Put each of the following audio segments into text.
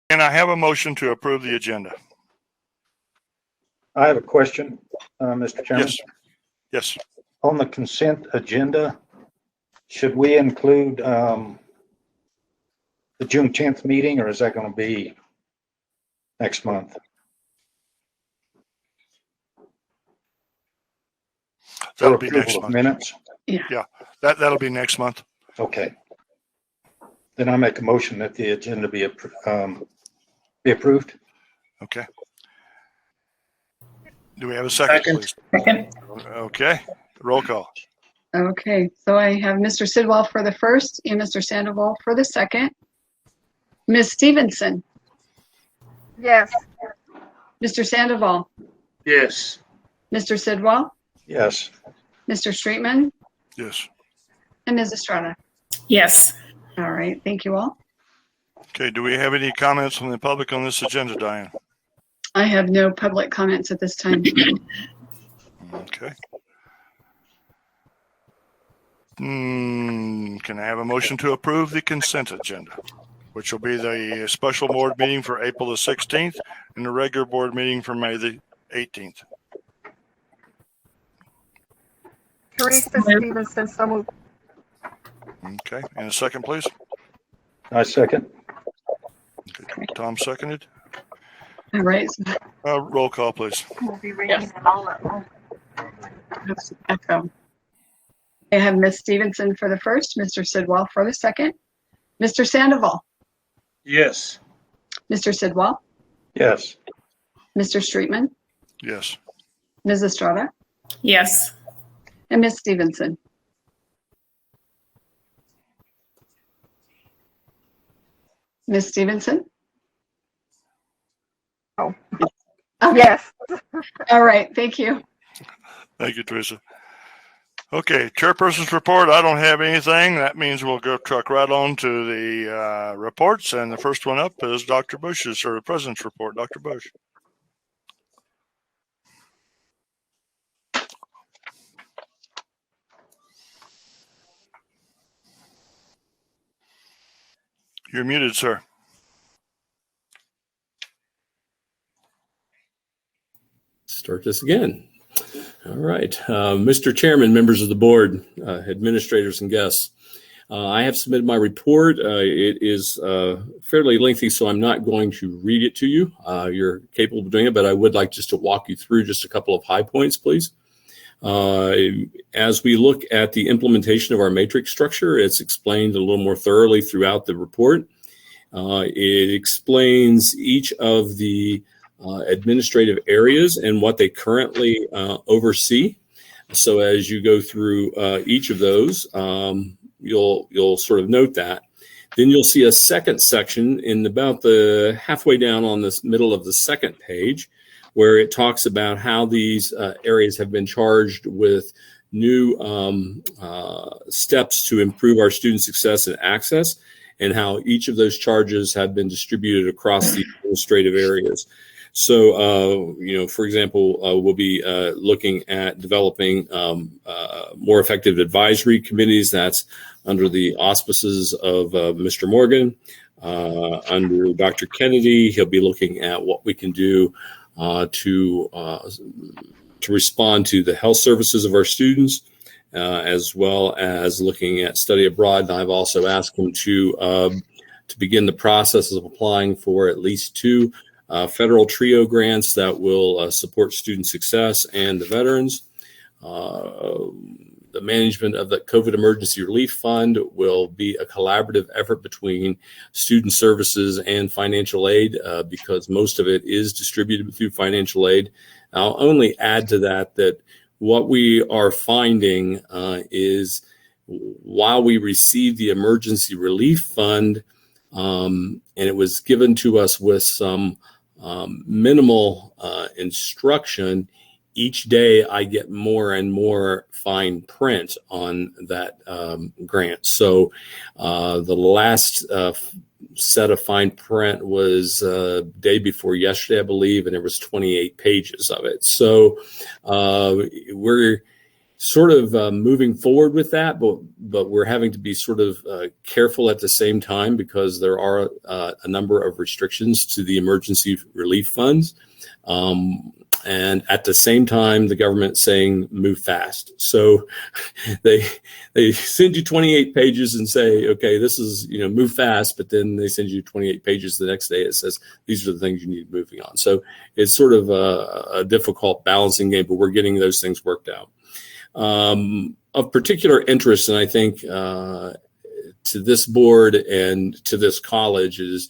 Can I have a motion to approve the agenda? I have a question, Mr. Chairman. Yes. On the consent agenda, should we include the June 10th meeting, or is that going to be next month? That'll be next month. Minutes? Yeah, that'll be next month. Okay. Then I make a motion that the agenda be approved. Okay. Do we have a second, please? Second. Okay. Roll call. Okay, so I have Mr. Sidwell for the first and Mr. Sandoval for the second. Ms. Stevenson, Yes. Mr. Sandoval, Yes. Mr. Sidwell, Yes. Mr. Streetman, Yes. and Ms. Estrada. Yes. All right, thank you all. Okay. Do we have any comments from the public on this agenda, Diane? I have no public comments at this time. Okay. Can I have a motion to approve the consent agenda, which will be the special board meeting for April the 16th and the regular board meeting for May the 18th? Teresa Stevenson, so moved. Okay. And a second, please. I second. Okay. Tom seconded. All right, so Roll call, please. We'll be reading it all at once. that's echo. I have Ms. Stevenson for the first, Mr. Sidwell for the second. Mr. Sandoval, Yes. Mr. Sidwell, Yes. Mr. Streetman, Yes. Ms. Estrada, Yes. and Ms. Stevenson. Ms. Stevenson? Oh. Okay. Yes. All right, thank you. Thank you, Teresa. Okay, chairperson's report. I don't have anything. That means we'll go truck right on to the reports. And the first one up is Dr. Bush's, or the president's report. Dr. Bush. You're muted, sir. Start this again. All right. Mr. Chairman, members of the board, administrators and guests, I have submitted my report. It is fairly lengthy, so I'm not going to read it to you. You're capable of doing it, but I would like just to walk you through just a couple of high points, please. As we look at the implementation of our matrix structure, it's explained a little more thoroughly throughout the report. It explains each of the administrative areas and what they currently oversee. So as you go through each of those, you'll sort of note that. Then you'll see a second section in about the halfway down on this middle of the second page, where it talks about how these areas have been charged with new steps to improve our student success and access, and how each of those charges have been distributed across the administrative areas. So, for example, we'll be looking at developing more effective advisory committees. That's under the auspices of Mr. Morgan. Under Dr. Kennedy, he'll be looking at what we can do to respond to the health services of our students, as well as looking at study abroad. And I've also asked him to begin the process of applying for at least 2 federal TRIO grants that will support student success and the veterans. The management of the COVID Emergency Relief Fund will be a collaborative effort between student services and financial aid, because most of it is distributed through financial aid. I'll only add to that what we are finding is, while we received the Emergency Relief Fund, and it was given to us with some minimal instruction, each day I get more and more fine print on that grant. So the last set of fine print was day before yesterday, I believe, and there was 28 pages of it. So we're sort of moving forward with that, but we're having to be sort of careful at the same time because there are a number of restrictions to the emergency relief funds. And at the same time, the government saying move fast. So they send you 28 pages and say, okay, this is, move fast. But then they send you 28 pages the next day. It says, these are the things you need moving on. So it's sort of a difficult balancing game, but we're getting those things worked out. Of particular interest, and I think to this board and to this college is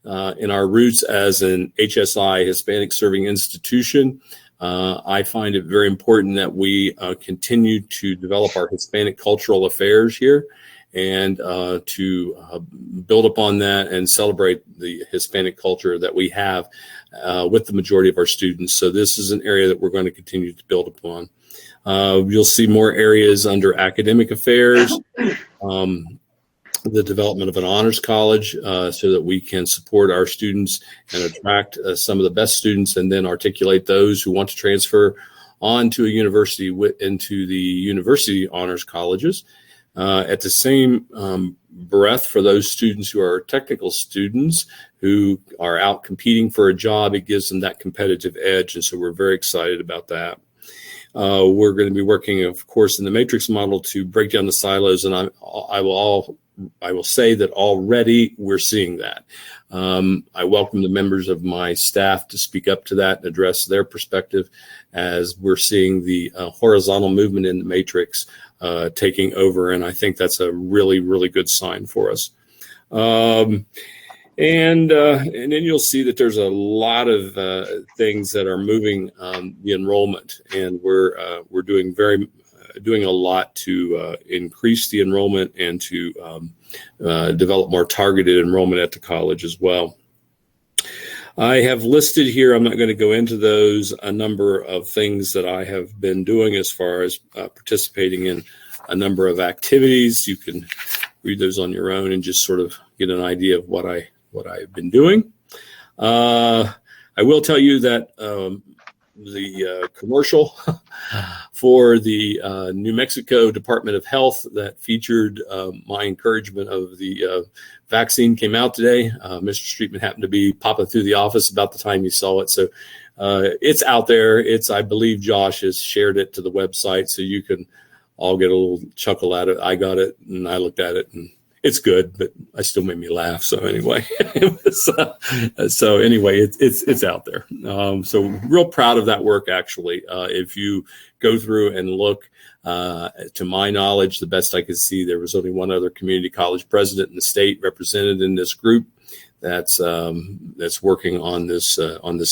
in our roots as an HSI, Hispanic Serving Institution. I find it very important that we continue to develop our Hispanic cultural affairs here and to build upon that and celebrate the Hispanic culture that we have with the majority of our students. So this is an area that we're going to continue to build upon. You'll see more areas under academic affairs, the development of an honors college so that we can support our students and attract some of the best students and then articulate those who want to transfer on to a university into the university honors colleges. At the same breath, for those students who are technical students who are out competing for a job, it gives them that competitive edge. And so we're very excited about that. We're going to be working, of course, in the matrix model to break down the silos. And I will say that already we're seeing that. I welcome the members of my staff to speak up to that and address their perspective as we're seeing the horizontal movement in the matrix taking over. And I think that's a really, really good sign for us. And then you'll see that there's a lot of things that are moving the enrollment, and we're doing a lot to increase the enrollment and to develop more targeted enrollment at the college as well. I have listed here, I'm not going to go into those, a number of things that I have been doing as far as participating in a number of activities. You can read those on your own and just sort of get an idea of what I've been doing. I will tell you that the commercial for the New Mexico Department of Health that featured my encouragement of the vaccine came out today. Mr. Streetman happened to be popping through the office about the time he saw it. So it's out there. I believe Josh has shared it to the website, so you can all get a little chuckle at it. I got it and I looked at it and it's good, but it still made me laugh. So anyway, it's out there. So real proud of that work, actually. If you go through and look, to my knowledge, the best I could see, there was only one other community college president in the state represented in this group that's working on this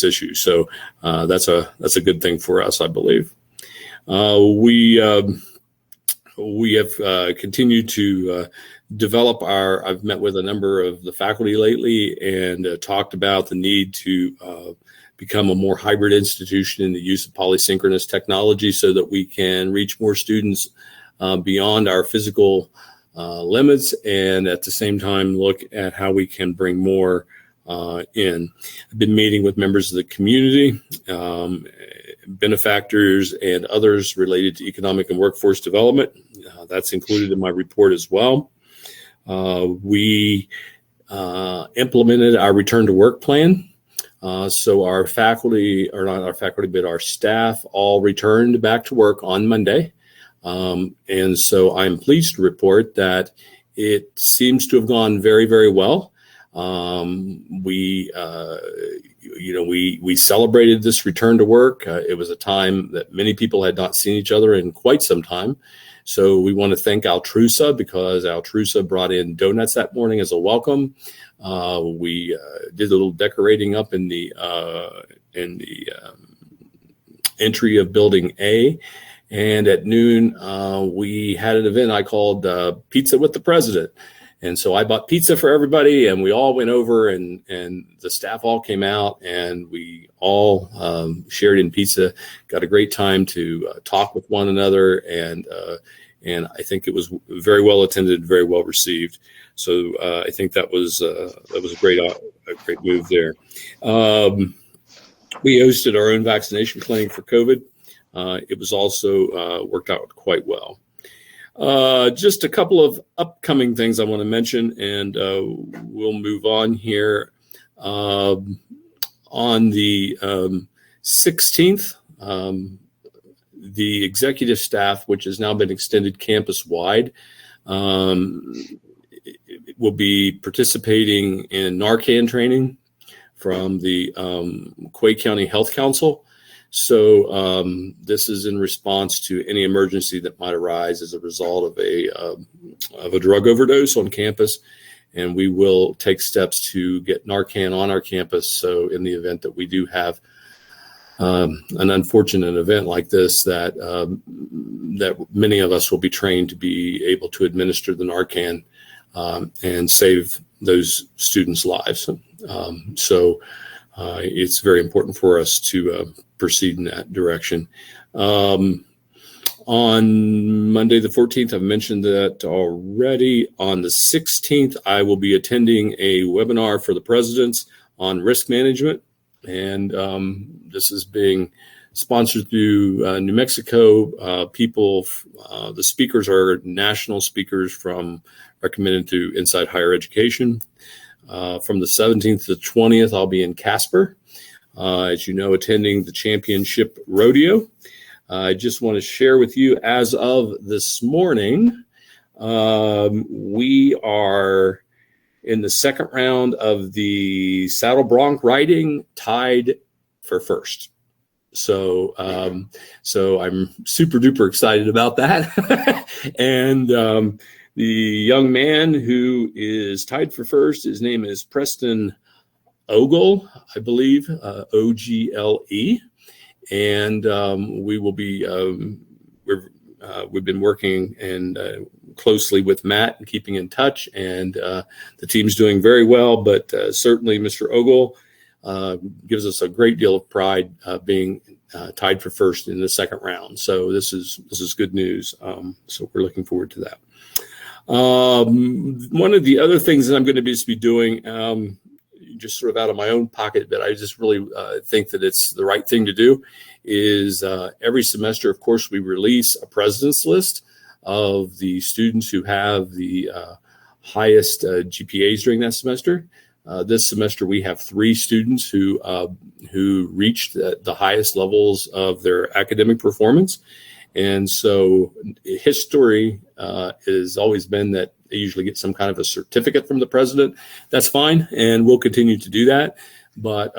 issue. So that's a good thing for us, I believe. We have continued to develop I've met with a number of the faculty lately and talked about the need to become a more hybrid institution in the use of polysynchronous technology so that we can reach more students beyond our physical limits and at the same time look at how we can bring more in. I've been meeting with members of the community, benefactors, and others related to economic and workforce development. That's included in my report as well. We implemented our return to work plan. So our faculty, or not our faculty, but our staff all returned back to work on Monday. And so I'm pleased to report that it seems to have gone very, very well. We celebrated this return to work. It was a time that many people had not seen each other in quite some time. So we want to thank Altrusa because Altrusa brought in donuts that morning as a welcome. We did a little decorating up in the entry of Building A. And at noon, we had an event I called Pizza with the President. And so I bought pizza for everybody and we all went over and the staff all came out and we all shared in pizza, got a great time to talk with one another. And I think it was very well attended, very well received. So I think that was a great move there. We hosted our own vaccination clinic for COVID it was also worked out quite well. Just a couple of upcoming things I want to mention, and we'll move on here. On the 16th, the executive staff, which has now been extended campus-wide, will be participating in Narcan training from the Quay County Health Council. So this is in response to any emergency that might arise as a result of a drug overdose on campus, and we will take steps to get Narcan on our campus. So in the event that we do have an unfortunate event like this, that many of us will be trained to be able to administer the Narcan and save those students' lives. So it's very important for us to proceed in that direction. On Monday, the 14th, I've mentioned that already. On the 16th, I will be attending a webinar for the presidents on risk management. And this is being sponsored through New Mexico. The speakers are national speakers recommended through Inside Higher Education. From the 17th to the 20th, I'll be in Casper, as you know, attending the championship rodeo. I just want to share with you, as of this morning, we are in the second round of the saddle bronc riding, tied for first. So I'm super duper excited about that. And the young man who is tied for first, his name is Preston Ogle, I believe, Ogle. And we will be, we've been working closely with Matt and keeping in touch, and the team's doing very well. But certainly Mr. Ogle gives us a great deal of pride being tied for first in the second round. So this is good news. So we're looking forward to that. One of the other things that I'm going to be doing, just sort of out of my own pocket, but I just really think that it's the right thing to do, is every semester, of course, we release a president's list of the students who have the highest GPAs during that semester. This semester, we have 3 students who reached the highest levels of their academic performance. And so history has always been that they usually get some kind of a certificate from the president. That's fine, and we'll continue to do that. But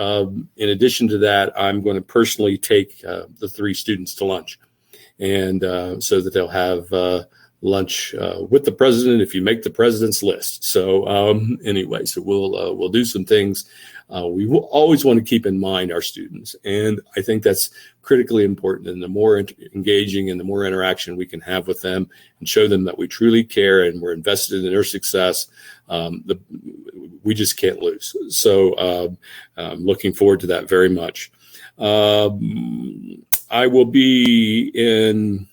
in addition to that, I'm going to personally take the 3 students to lunch, and so that they'll have lunch with the president if you make the president's list. So anyway, so we'll do some things. We will always want to keep in mind our students, and I think that's critically important. And the more engaging and the more interaction we can have with them and show them that we truly care and we're invested in their success, we just can't lose. So I'm looking forward to that very much. I will be in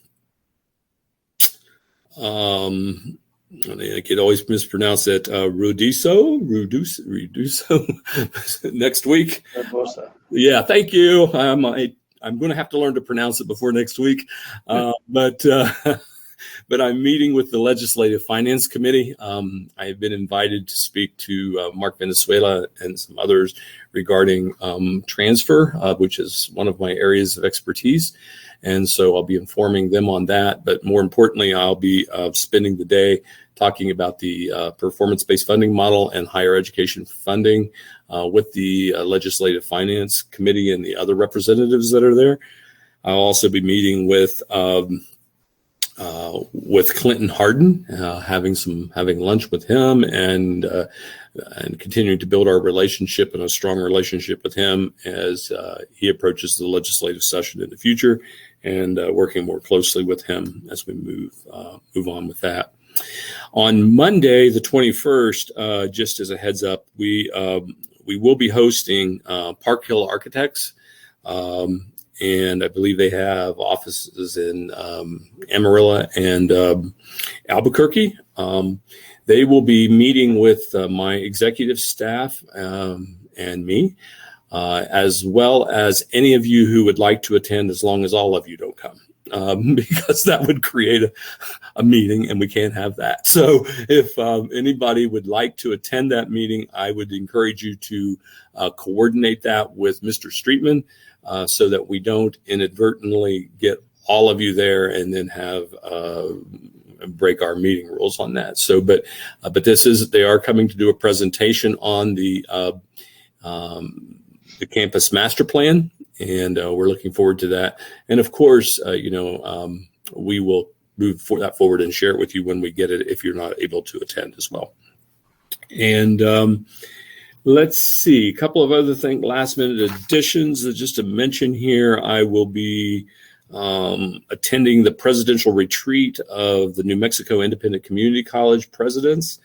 I could always mispronounce it. Rudiso next week. Yeah, thank you. I'm going to have to learn to pronounce it before next week. But I'm meeting with the Legislative Finance Committee. I have been invited to speak to Mark Venezuela and some others regarding transfer, which is one of my areas of expertise. And so I'll be informing them on that. But more importantly, I'll be spending the day talking about the performance-based funding model and higher education funding with the Legislative Finance Committee and the other representatives that are there. I'll also be meeting with Clinton Harden, having lunch with him, and continuing to build our relationship and a strong relationship with him as he approaches the legislative session in the future, and working more closely with him as we move on with that. On Monday, the 21st, just as a heads up, we will be hosting Park Hill Architects. And I believe they have offices in Amarillo and Albuquerque. They will be meeting with my executive staff and me as well as any of you who would like to attend, as long as all of you don't come. Because that would create a meeting, and we can't have that. So if anybody would like to attend that meeting, I would encourage you to coordinate that with Mr. Streetman so that we don't inadvertently get all of you there and then have break our meeting rules on that. So, but they are coming to do a presentation on the campus master plan. And we're looking forward to that. And of course, we will move that forward and share it with you when we get it, if you're not able to attend as well. And let's see, a couple of other things, last minute additions. Just to mention here, I will be attending the presidential retreat of the New Mexico Independent Community College presidents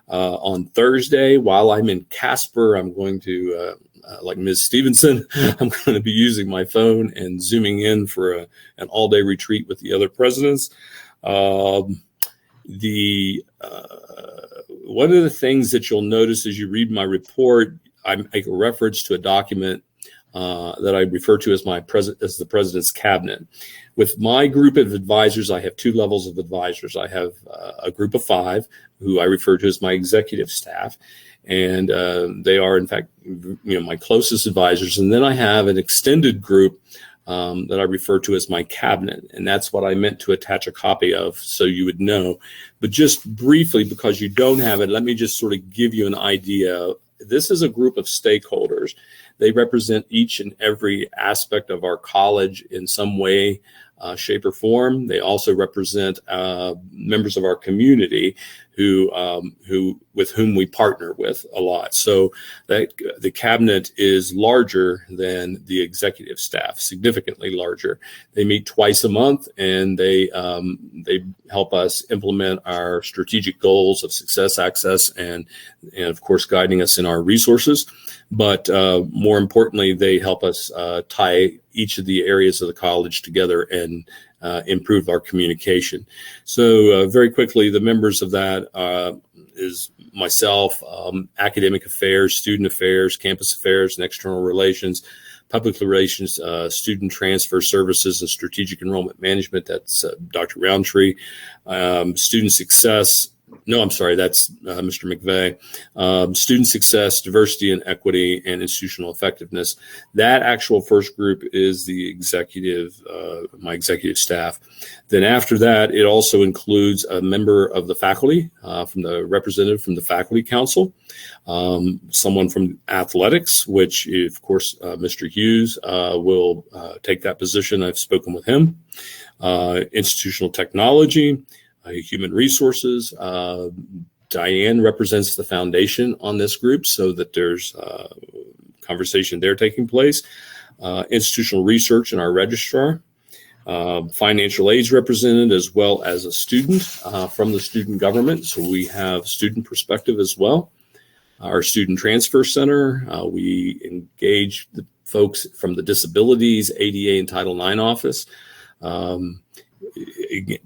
on Thursday. While I'm in Casper, I'm going to like Ms. Stevenson, I'm going to be using my phone and zooming in for an all-day retreat with the other presidents. One of the things that you'll notice as you read my report, I make a reference to a document that I refer to as as the president's cabinet. With my group of advisors, I have two levels of advisors. I have a group of 5 who I refer to as my executive staff. And they are, in fact, my closest advisors. And then I have an extended group that I refer to as my cabinet. And that's what I meant to attach a copy of so you would know. But just briefly, because you don't have it, let me just sort of give you an idea. This is a group of stakeholders. They represent each and every aspect of our college in some way, shape, or form. They also represent members of our community who with whom we partner with a lot. So that the cabinet is larger than the executive staff, significantly larger. They meet twice a month, and they help us implement our strategic goals of success, access, and of course guiding us in our resources. But more importantly, they help us tie each of the areas of the college together and improve our communication. So very quickly, the members of that is myself, academic affairs, student affairs, campus affairs, and external relations, public relations, student transfer services, and strategic enrollment management. That's Dr. Roundtree. Student success. No, I'm sorry, that's Mr. McVeigh. Student success, diversity and equity, and institutional effectiveness. That actual first group is the executive, my executive staff. Then after that, it also includes a member of the faculty, from the representative from the faculty council, someone from athletics, which of course, Mr. Hughes will take that position. I've spoken with him. Institutional technology, human resources. Diane represents the foundation on this group, so that there's conversation there taking place. Institutional research and our registrar. Financial aids represented, as well as a student from the student government. So we have student perspective as well. Our student transfer center, we engage the folks from the disabilities, ADA, and Title IX office.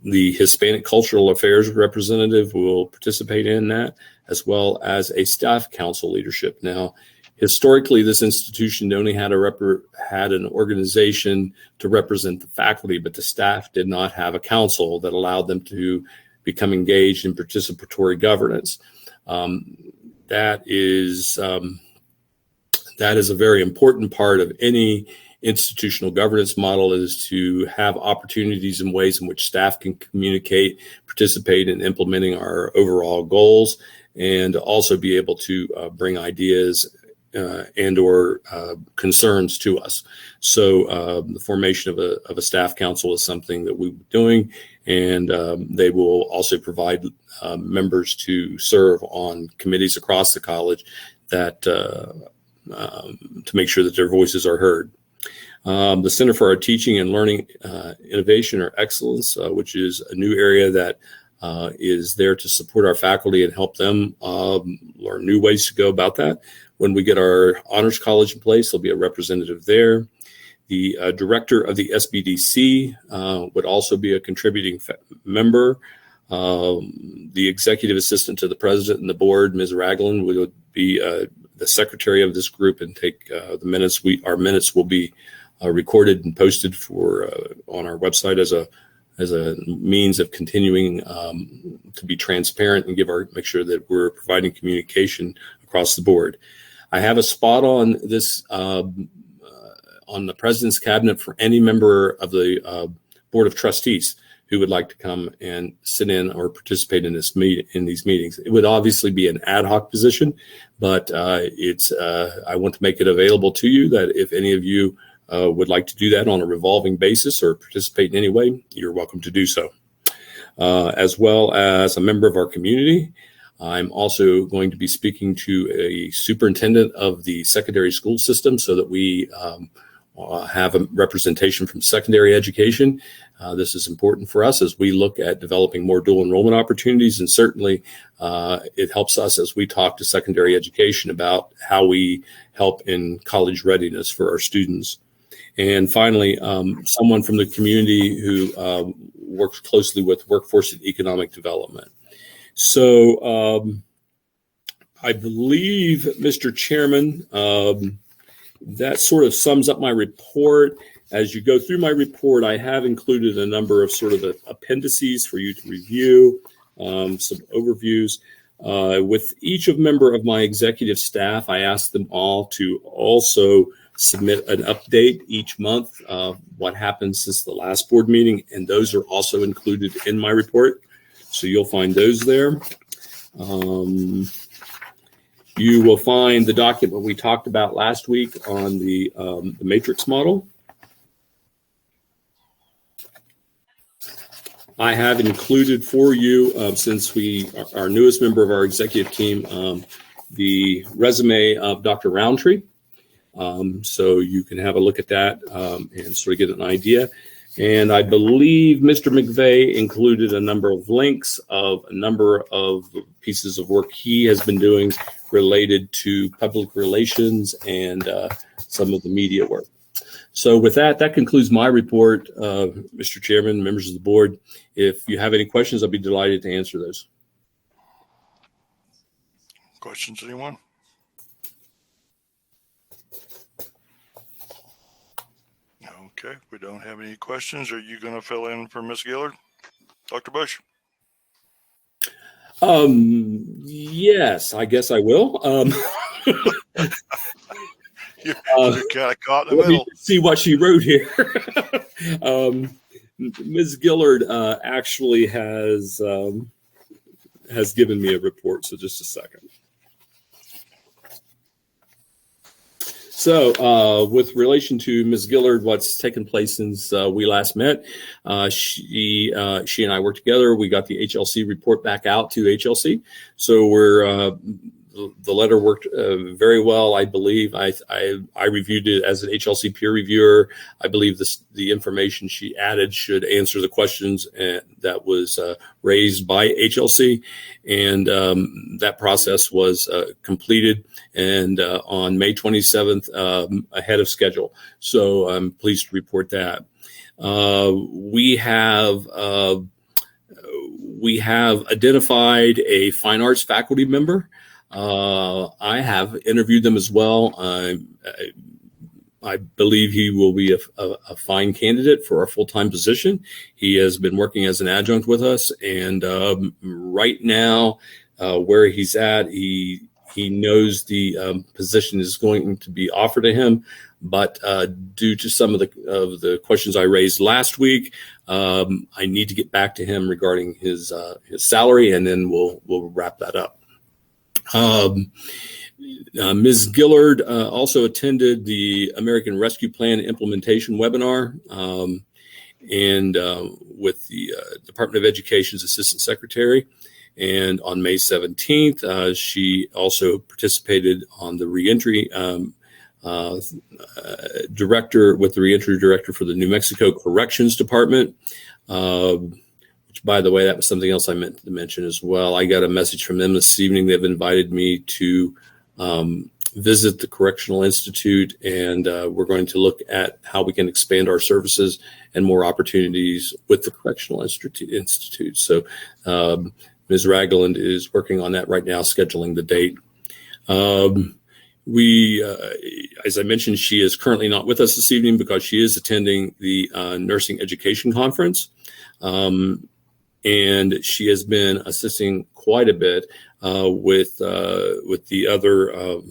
The Hispanic Cultural Affairs representative will participate in that, as well as a staff council leadership. Now, historically, this institution only had an organization to represent the faculty, but the staff did not have a council that allowed them to become engaged in participatory governance. That is a very important part of any institutional governance model, is to have opportunities and ways in which staff can communicate, participate in implementing our overall goals, and also be able to bring ideas and or concerns to us. So the formation of a staff council is something that we're doing, and they will also provide members to serve on committees across the college that to make sure that their voices are heard. The Center for Our Teaching and Learning Innovation or Excellence, which is a new area that is there to support our faculty and help them learn new ways to go about that. When we get our honors college in place, there'll be a representative there. The director of the SBDC would also be a contributing member. The executive assistant to the president and the board, Ms. Ragland, would be the secretary of this group and take the minutes. Our minutes will be recorded and posted on our website as a means of continuing to be transparent and make sure that we're providing communication across the board. I have a spot on this on the president's cabinet for any member of the board of trustees who would like to come and sit in or participate in these meetings. It would obviously be an ad hoc position, but I want to make it available to you that if any of you would like to do that on a revolving basis or participate in any way, you're welcome to do so. As well as a member of our community, I'm also going to be speaking to a superintendent of the secondary school system so that we have a representation from secondary education. This is important for us as we look at developing more dual enrollment opportunities, and certainly it helps us as we talk to secondary education about how we help in college readiness for our students. And finally, someone from the community who works closely with workforce and economic development. So I believe, Mr. Chairman, that sort of sums up my report. As you go through my report, I have included a number of sort of appendices for you to review, some overviews. With each member of my executive staff, I asked them all to also submit an update each month, what happened since the last board meeting, and those are also included in my report. So you'll find those there. You will find the document we talked about last week on the matrix model. I have included for you, since our newest member of our executive team, the resume of Dr. Roundtree. So you can have a look at that and sort of get an idea. And I believe Mr. McVeigh included a number of links of a number of pieces of work he has been doing related to public relations and some of the media work. So with that concludes my report, Mr. Chairman, members of the board. If you have any questions, I'll be delighted to answer those. Questions, anyone? Okay, we don't have any questions. Are you going to fill in for Ms. Gillard, Dr. Bush? Yes, I guess I will. You're kind of caught in the Let me middle. see what she wrote here. Ms. Gillard actually has given me a report, so just a second. So with relation to Ms. Gillard, what's taken place since we last met, she and I worked together. We got the HLC report back out to HLC. So the letter worked very well. I believe I reviewed it as an HLC peer reviewer. I believe the information she added should answer the questions that was raised by HLC, and that process was completed and on May 27th ahead of schedule. So I'm pleased to report that. We have identified a fine arts faculty member. I have interviewed them as well. I believe he will be a fine candidate for our full-time position. He has been working as an adjunct with us, and right now, where he's at, he knows the position is going to be offered to him. But due to some of the questions I raised last week, I need to get back to him regarding his salary, and then we'll wrap that up. Ms. Gillard also attended the American Rescue Plan implementation webinar and with the Department of Education's Assistant Secretary. And on May 17th, she also participated on the reentry director with the reentry director for the New Mexico Corrections Department. Which, by the way, that was something else I meant to mention as well. I got a message from them this evening. They've invited me to visit the Correctional Institute, and we're going to look at how we can expand our services and more opportunities with the Correctional Institute. So Ms. Ragland is working on that right now, scheduling the date. As I mentioned, she is currently not with us this evening because she is attending the nursing education conference. And she has been assisting quite a bit with the other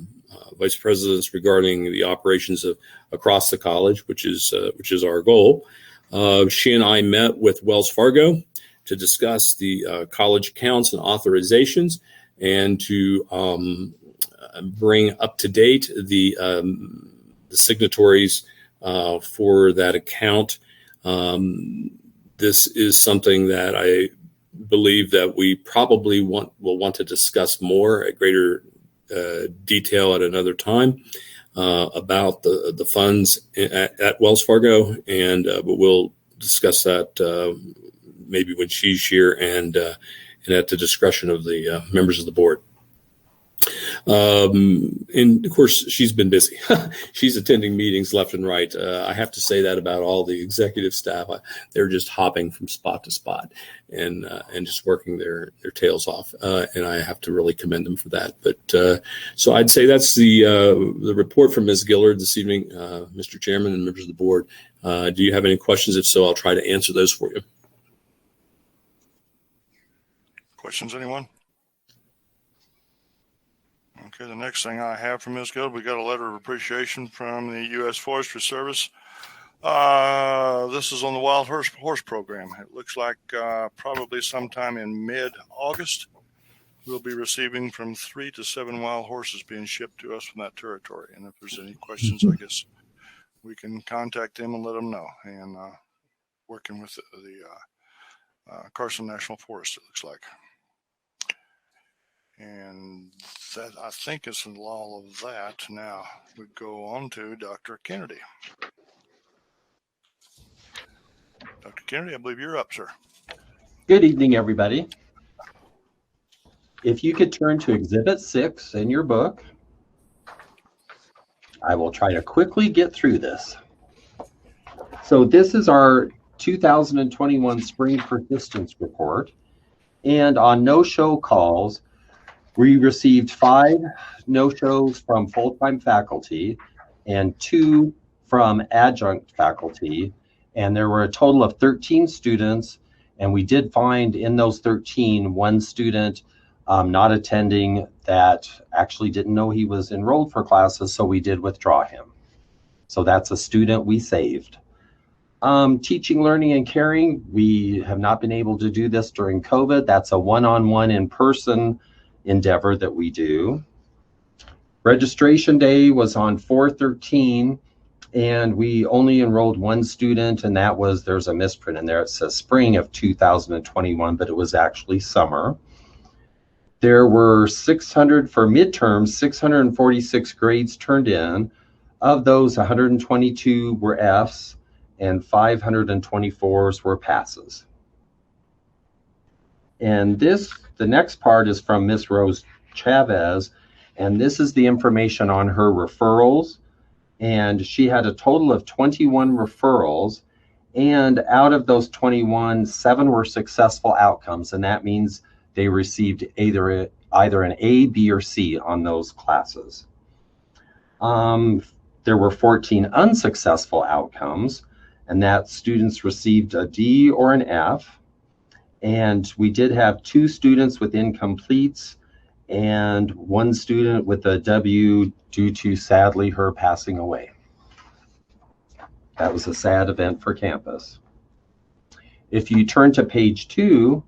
vice presidents regarding the operations of across the college, which is our goal. She and I met with Wells Fargo to discuss the college accounts and authorizations, and to bring up to date the signatories for that account. This is something that I believe that we probably will want to discuss more at greater detail at another time about the funds at Wells Fargo, and but we'll discuss that maybe when she's here and at the discretion of the members of the board. And of course, she's been busy. She's attending meetings left and right. I have to say that about all the executive staff. They're just hopping from spot to spot and just working their tails off. And I have to really commend them for that. But so I'd say that's the report from Ms. Gillard this evening, Mr. Chairman and members of the board. Do you have any questions? If so, I'll try to answer those for you. Questions, anyone? Okay, the next thing I have from Ms. Gill, we got a letter of appreciation from the U.S. Forestry Service. This is on the Wild Horse Program. It looks like probably sometime in mid-August, we'll be receiving from 3 to 7 wild horses being shipped to us from that territory. And if there's any questions, I guess we can contact them and let them know. And working with the Carson National Forest, it looks like. And that, I think, is all of that. Now we go on to Dr. Kennedy. Dr. Kennedy, I believe you're up, sir. Good evening, everybody. If you could turn to Exhibit 6 in your book, I will try to quickly get through this. So this is our 2021 Spring Persistence Report. And on no-show calls, we received 5 no-shows from full-time faculty and 2 from adjunct faculty. And there were a total of 13 students. And we did find in those 13, 1 student not attending that actually didn't know he was enrolled for classes, so we did withdraw him. So that's a student we saved. Teaching, learning, and caring, we have not been able to do this during COVID. That's a one-on-one in-person endeavor that we do. Registration day was on 4/13, and we only enrolled 1 student, and that was, there's a misprint in there. It says spring of 2021, but it was actually summer. There were 600 for midterms, 646 grades turned in. Of those, 122 were Fs and 524s were passes. And this, the next part is from Miss Rose Chavez, and this is the information on her referrals. And she had a total of 21 referrals, and out of those 21, 7 were successful outcomes, and that means they received either an A, B, or C on those classes. There were 14 unsuccessful outcomes, and that students received a D or an F. And we did have 2 students with incompletes and 1 student with a W due to, sadly, her passing away. That was a sad event for campus. If you turn to page 2,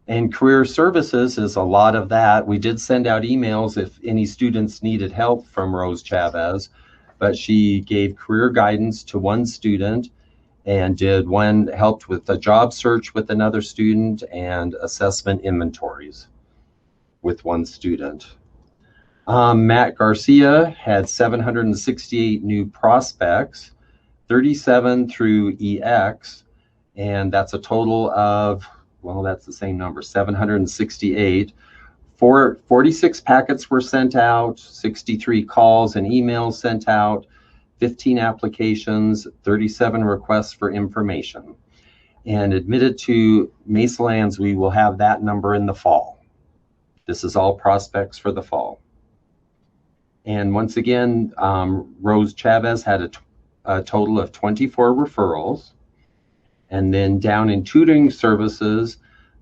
and career services is a lot of that. We did send out emails if any students needed help from Rose Chavez, but she gave career guidance to 1 student and helped with a job search with another student and assessment inventories with 1 student. Matt Garcia had 768 new prospects, 37 through EX, and that's a total of, well, that's the same number, 768. 46 packets were sent out, 63 calls and emails sent out, 15 applications, 37 requests for information. And admitted to Mesa Lands, we will have that number in the fall. This is all prospects for the fall. And once again, Rose Chavez had a total of 24 referrals. And then down in tutoring services,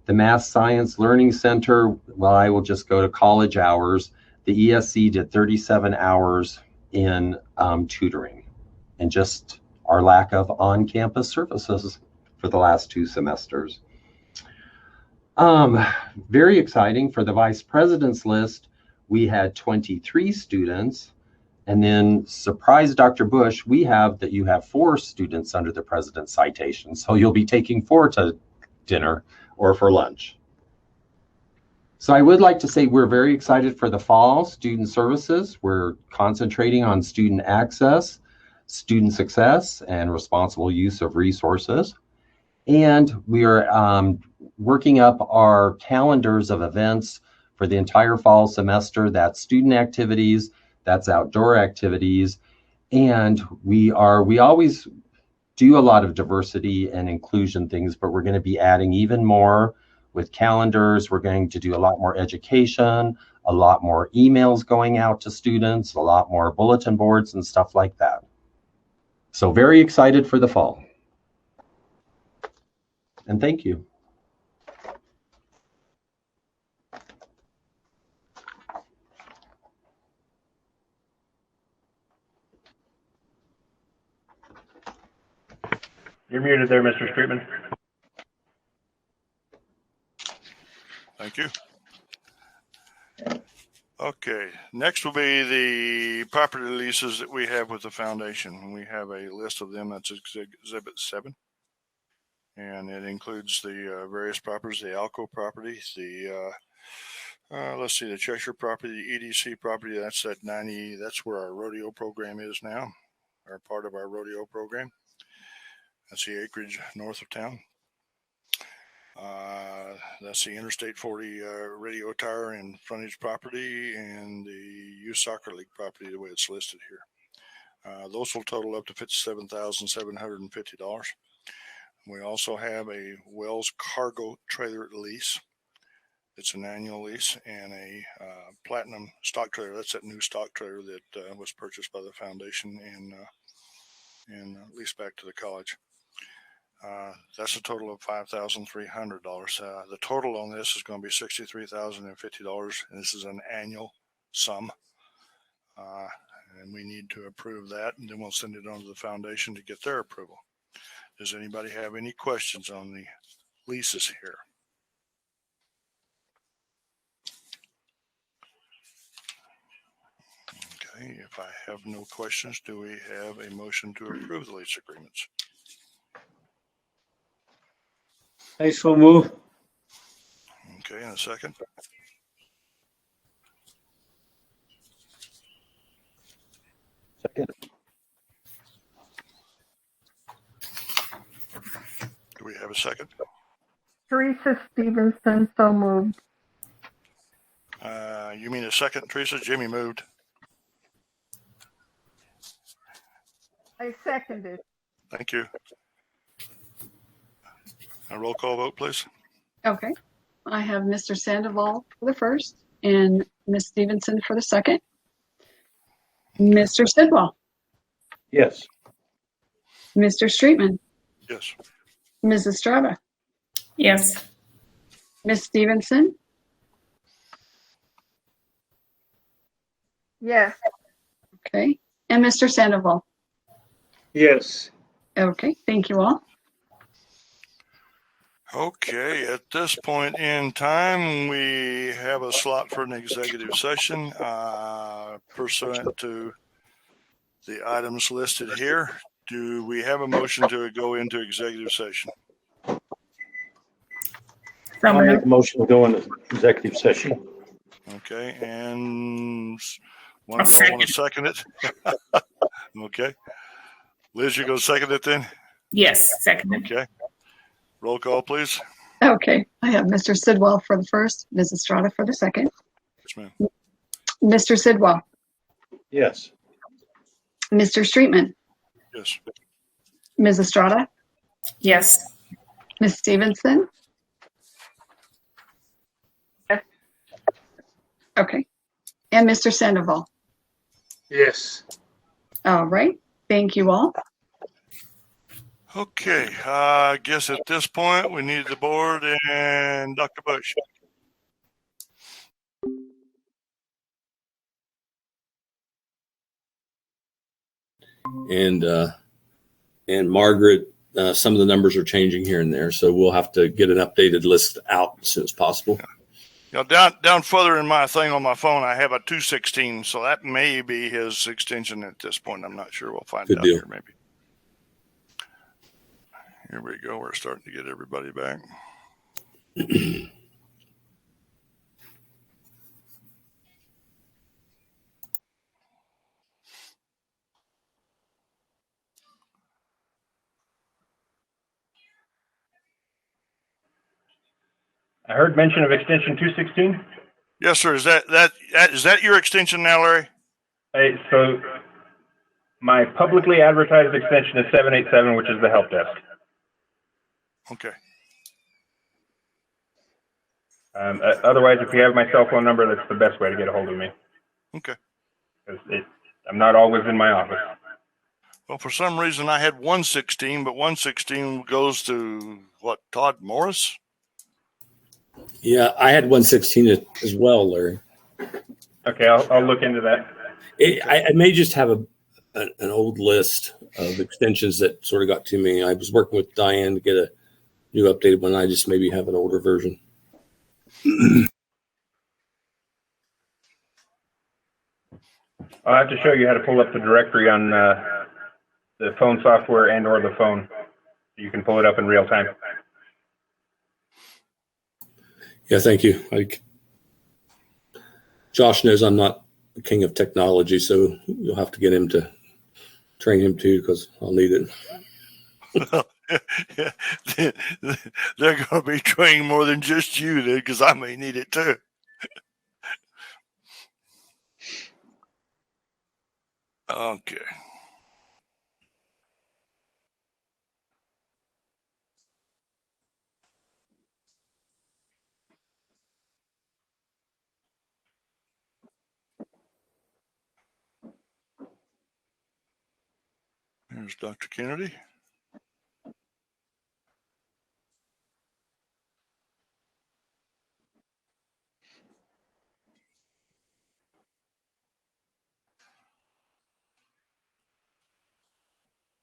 the Math Science Learning Center, well, I will just go to college hours. The ESC did 37 hours in tutoring, and just our lack of on-campus services for the last 2 semesters. Very exciting. For the vice president's list, we had 23 students. And then surprise Dr. Bush, we have that you have 4 students under the president's citation. So you'll be taking 4 to dinner or for lunch. So I would like to say we're very excited for the fall student services. We're concentrating on student access, student success, and responsible use of resources. And we are working up our calendars of events for the entire fall semester. That's student activities, that's outdoor activities. And we always do a lot of diversity and inclusion things, but we're going to be adding even more with calendars. We're going to do a lot more education, a lot more emails going out to students, a lot more bulletin boards and stuff like that. So very excited for the fall. And thank you. You're muted there, Mr. Streetman. Thank you. Okay, next will be the property leases that we have with the foundation. We have a list of them. That's Exhibit 7. And it includes the various properties, the Alco property, the, let's see, the Cheshire property, the EDC property. That's at 90. That's where our rodeo program is now, or part of our rodeo program. That's the acreage north of town. That's the Interstate 40 radio tower and frontage property, and the youth soccer league property, the way it's listed here. Those will total up to $57,750. We also have a Wells cargo trailer lease. It's an annual lease, and a platinum stock trailer. That's that new stock trailer that was purchased by the foundation and leased back to the college. That's a total of $5,300. The total on this is going to be $63,050, and this is an annual sum. And we need to approve that, and then we'll send it on to the foundation to get their approval. Does anybody have any questions on the leases here? Okay, if I have no questions, do we have a motion to approve the lease agreements? I so move. Okay, in a second. Second. Do we have a second? Teresa Stevenson, so moved. You mean a second, Teresa? Jimmy moved. I seconded. Thank you. A roll call vote, please. Okay. I have Mr. Sandoval for the first and Ms. Stevenson for the second. Mr. Sidwell, Yes. Mr. Streetman, Yes. Ms. Estrada, Yes. Ms. Stevenson, Yes. okay, and Mr. Sandoval. Yes. Okay, thank you all. Okay, at this point in time, we have a slot for an executive session pursuant to the items listed here. Do we have a motion to go into executive session? So I'll make moved. a motion to go into executive session. Okay, and I'll want to second it? Okay. Liz, you go second it then? Yes, seconded. Okay. Roll call, please. Okay, I have Mr. Sidwell for the first, Ms. Estrada for the second. Yes, ma'am. Mr. Sidwell, Yes. Mr. Streetman, Yes. Ms. Estrada, Yes. Ms. Stevenson. Yes. Okay, and Mr. Sandoval. Yes. All right. Thank you all. Okay, I guess at this point we need the board and Dr. Bush. And Margaret, some of the numbers are changing here and there, so we'll have to get an updated list out as soon as possible. You know, down further in my thing on my phone, I have a 216, so that may be his extension at this point. I'm not sure. We'll find Good out deal. here maybe. Here we go. We're starting to get everybody back. I heard mention of extension 216. Yes, sir. Is that your extension now, Larry? Hey, so my publicly advertised extension is 787, which is the help desk. Okay. Otherwise, if you have my cell phone number, that's the best way to get a hold of me. Okay. 'Cause I'm not always in my office. Well, for some reason I had 116, but 116 goes to what? Todd Morris? Yeah, I had 116 as well, Larry. Okay, I'll look into that. I may just have an old list of extensions that sort of got to me. I was working with Diane to get a new updated one. I just maybe have an older version. I'll have to show you how to pull up the directory on the phone software and or the phone. You can pull it up in real time. Yeah, thank you. Josh knows I'm not the king of technology, so you'll have to get him to train him too, because I'll need it. They're going to be training more than just you, then, because I may need it too. Okay. There's Dr. Kennedy.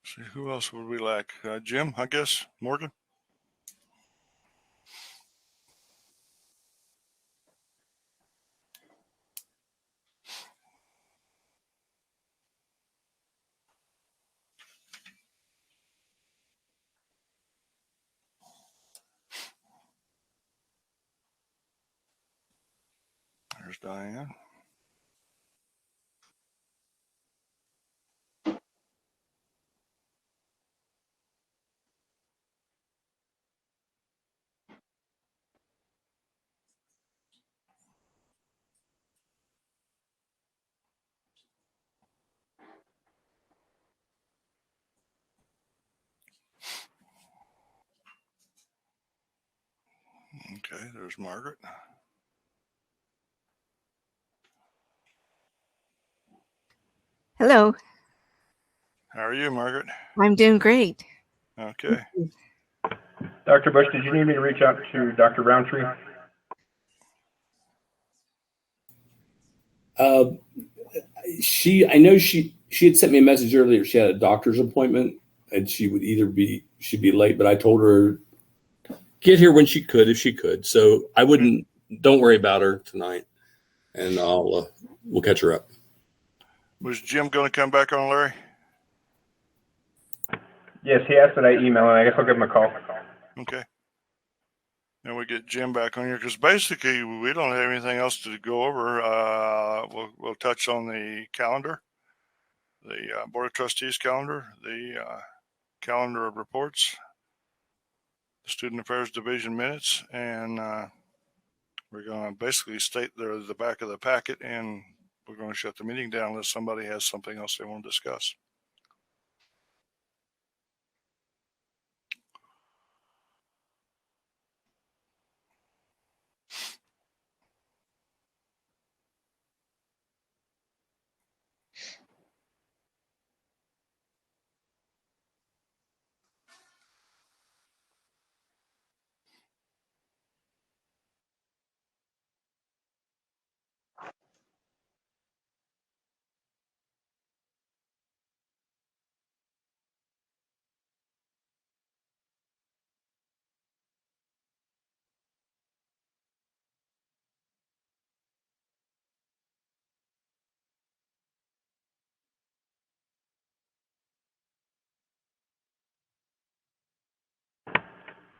See, who else would we like? Jim, I guess. Morgan. There's Diane. Okay, there's Margaret. Hello, How are you, Margaret? I'm doing great. Okay. Dr. Bush, did you need me to reach out to Dr. Roundtree? I know she had sent me a message earlier. She had a doctor's appointment and she'd be late, but I told her get here when she could, if she could. So don't worry about her tonight, and we'll catch her up. Was Jim going to come back on, Larry? Yes, he asked that I email him. I guess I'll give him a call. Okay. And we get Jim back on here because basically we don't have anything else to go over. We'll touch on the calendar, the Board of Trustees calendar, the calendar of reports, the Student Affairs Division minutes, and we're going to basically state there at the back of the packet, and we're going to shut the meeting down unless somebody has something else they want to discuss.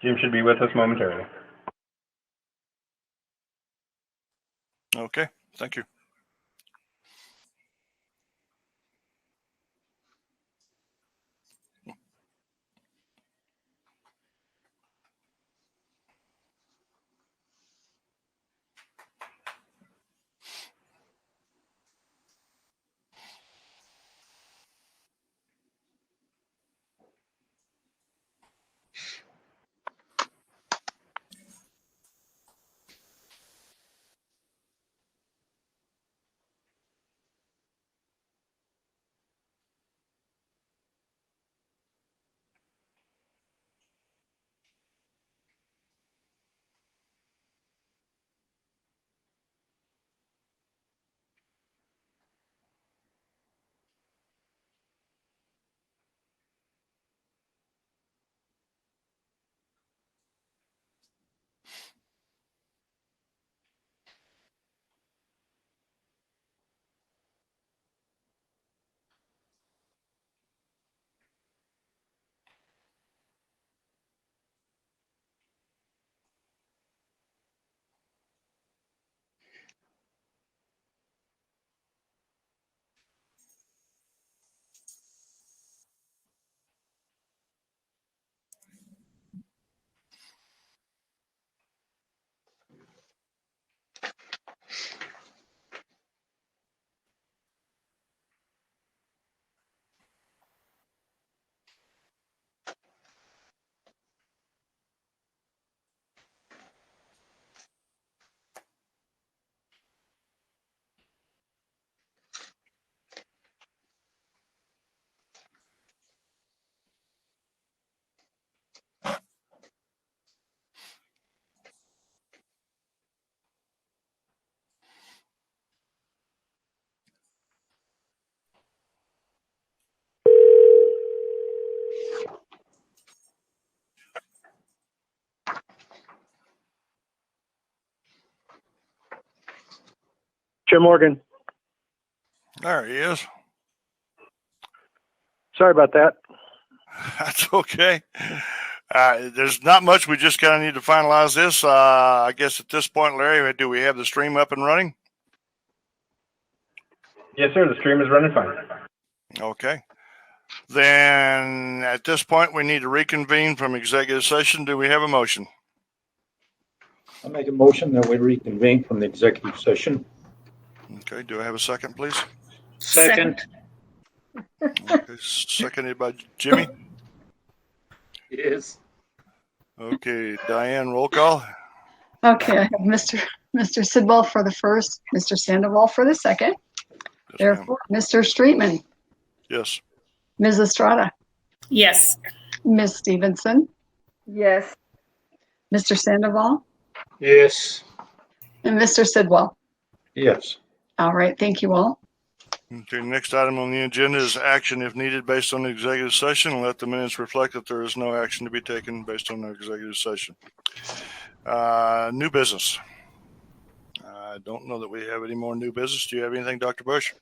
Jim should be with us momentarily. Okay, thank you. Jim Morgan. There he is. Sorry about that. That's okay. There's not much. We just kind of need to finalize this. I guess at this point, Larry, do we have the stream up and running? Yes, sir. The stream is running fine. Okay. Then at this point, we need to reconvene from executive session. Do we have a motion? I make a motion that we reconvene from the executive session. Okay. Do I have a second, please? Second. Okay. Seconded by Jimmy. Yes. Okay. Diane, roll call. Okay, I have Mr. Sidwell for the first, Mr. Sandoval for the second. Yes, ma'am. Therefore, Mr. Streetman, Yes. Ms. Estrada, Yes. Ms. Stevenson, Yes. Mr. Sandoval, Yes. and Mr. Sidwell. Yes. All right, thank you all. Okay, next item on the agenda is action if needed based on the executive session. Let the minutes reflect that there is no action to be taken based on the executive session. New business. I don't know that we have any more new business. Do you have anything, Dr. Bush?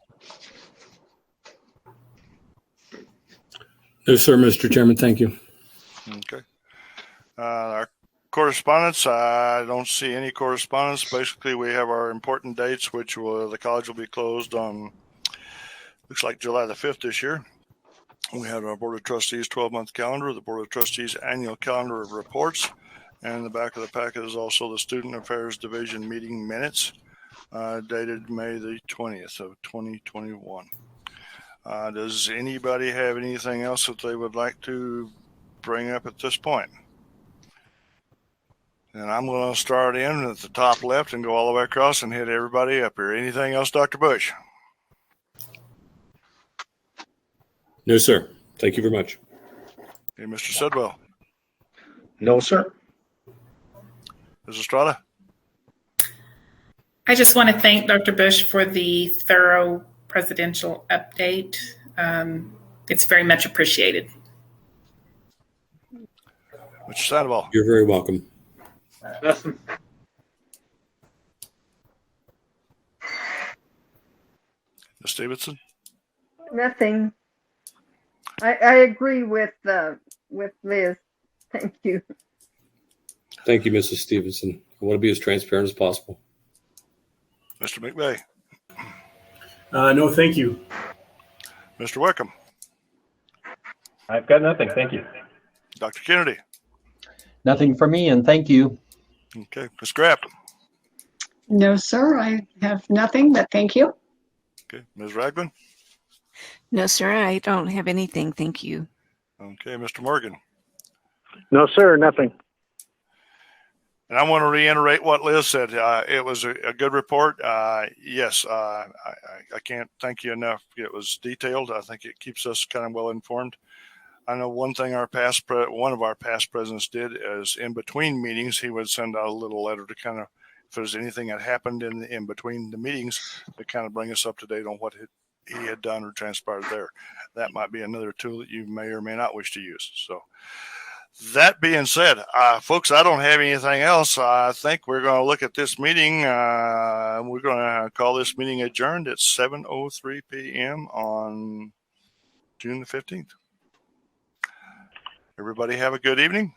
No, sir, Mr. Chairman. Thank you. Okay. Our correspondence, I don't see any correspondence. Basically, we have our important dates, which the college will be closed on, looks like July the 5th this year. We have our Board of Trustees 12-month calendar, the Board of Trustees annual calendar of reports, and in the back of the packet is also the Student Affairs Division meeting minutes dated May the 20th of 2021. Does anybody have anything else that they would like to bring up at this point? And I'm going to start in at the top left and go all the way across and hit everybody up here. Anything else, Dr. Bush? No, sir. Thank you very much. Hey, Mr. Sidwell. No, sir. Ms. Estrada? I just want to thank Dr. Bush for the thorough presidential update. It's very much appreciated. Mr. Sandoval? You're very welcome. Ms. Stevenson? Nothing. I agree with Liz. Thank you. Thank you, Mrs. Stevenson. I want to be as transparent as possible. Mr. McVeigh, No, thank you. Mr. Wickham, I've got nothing. Thank you. Dr. Kennedy. Nothing from me, and thank you. Okay, Ms. Grapp. No, sir, I have nothing, but thank you. Okay, Ms. Ragland. No, sir, I don't have anything. Thank you. Okay, Mr. Morgan. No, sir, nothing. And I want to reiterate what Liz said. It was a good report. Yes, I can't thank you enough. It was detailed. I think it keeps us kind of well informed. I know one thing one of our past presidents did is in between meetings, he would send out a little letter to kind of, if there's anything that happened in between the meetings, to kind of bring us up to date on what he had done or transpired there. That might be another tool that you may or may not wish to use. So that being said, folks, I don't have anything else. I think we're going to look at this meeting. We're going to call this meeting adjourned at 7:03 p.m. on June the 15th. Everybody have a good evening,